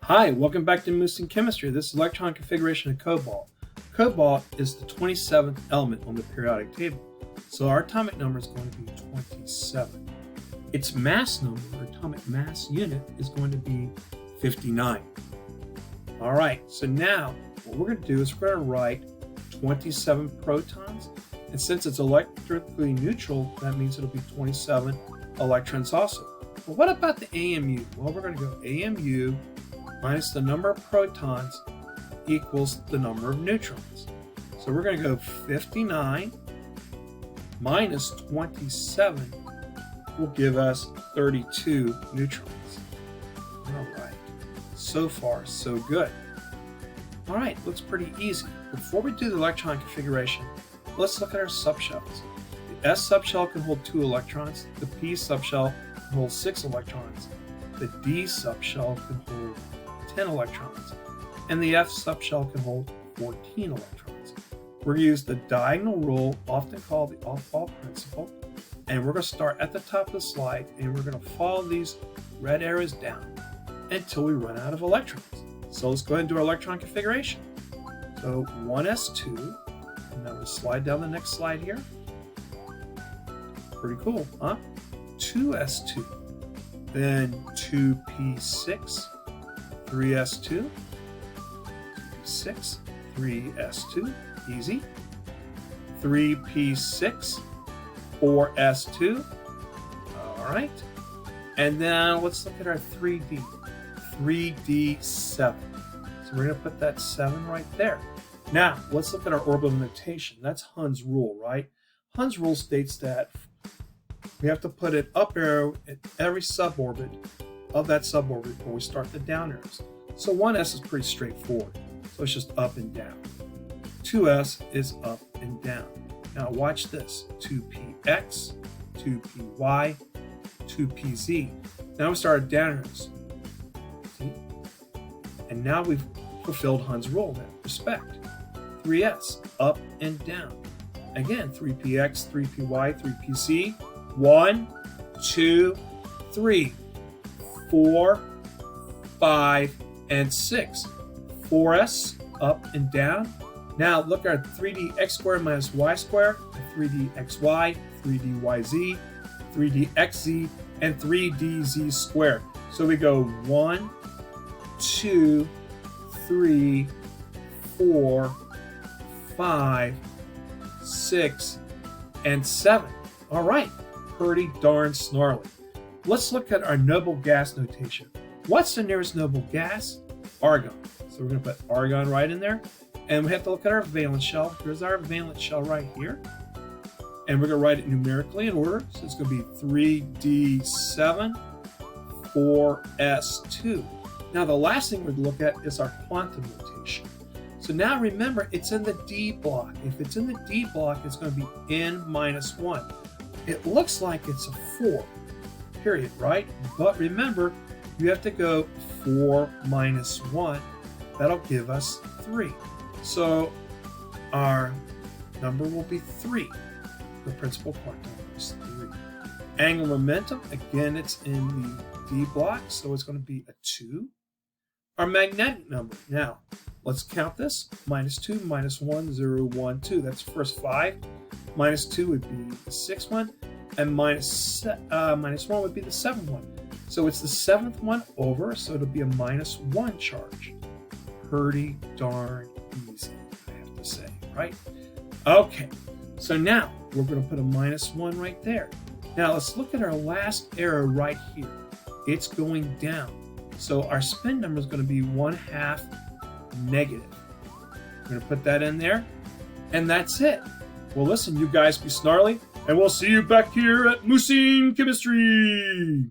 Hi, welcome back to Moose Chemistry. This is Electron Configuration of Cobalt. Cobalt is the 27th element on the periodic table, so our atomic number is going to be 27. Its mass number, or atomic mass unit, is going to be 59. Alright, so now what we're going to do is we're going to write 27 protons, and since it's electrically neutral, that means it'll be 27 electrons also. But what about the AMU? Well, we're going to go AMU minus the number of protons equals the number of neutrons. So we're going to go 59 minus 27 will give us 32 neutrons. Alright, so far so good. Alright, looks pretty easy. Before we do the electron configuration, let's look at our subshells. The S subshell can hold 2 electrons, the P subshell can hold 6 electrons, the D subshell can hold 10 electrons, and the F subshell can hold 14 electrons. We're going to use the diagonal rule, often called the off-ball principle, and we're going to start at the top of the slide, and we're going to follow these red arrows down until we run out of electrons. So let's go ahead and do our electron configuration. So 1s2, and then we'll slide down the next slide here. Pretty cool, huh? 2s2, then 2p6, 3s2, 2p6, 3s2, easy. 3p6, 4s2, all right. And then let's look at our 3d, 3d7. So we're going to put that 7 right there. Now, let's look at our orbital notation. That's Hund's rule, right? Hund's rule states that we have to put an up arrow at every suborbit of that suborbit before we start the down arrows. So 1s is pretty straightforward. So it's just up and down. 2s is up and down. Now watch this. 2px, 2py, 2pz. Now we start our down arrows. See? And now we've fulfilled Hund's rule in that respect. 3s, up and down. Again, 3px, 3py, 3pz. 1, 2, 3, 4, 5, and 6. 4s, up and down. Now look at our 3d x squared minus y squared, 3d xy, 3d yz, 3d xz, and 3d z squared. So we go 1, 2, 3, 4, 5, 6, and 7. All right, pretty darn snarly. Let's look at our noble gas notation. What's the nearest noble gas? Argon. So we're going to put argon right in there. And we have to look at our valence shell. Here's our valence shell right here. And we're going to write it numerically in order. So it's going to be 3d7, 4s2. Now the last thing we're going to look at is our quantum notation. So now remember, it's in the D block. If it's in the D block, it's going to be n minus 1. It looks like it's a 4, period, right? But remember, you have to go 4 minus 1. That'll give us 3. So our number will be 3. The principal quantum is 3. Angular momentum, again, it's in the D block, so it's going to be a 2. Our magnetic number, now, let's count this. Minus 2, minus 1, 0, 1, 2. That's the first 5. Minus 2 would be the 6th one, and minus 1 would be the 7th one. So it's the 7th one over, so it'll be a minus 1 charge. Pretty darn easy, I have to say, right? Okay, so now we're going to put a minus 1 right there. Now let's look at our last arrow right here. It's going down. So our spin number is going to be 1/2 negative. We're going to put that in there, and that's it. Well, listen, you guys be snarly, and we'll see you back here at Moose Chemistry.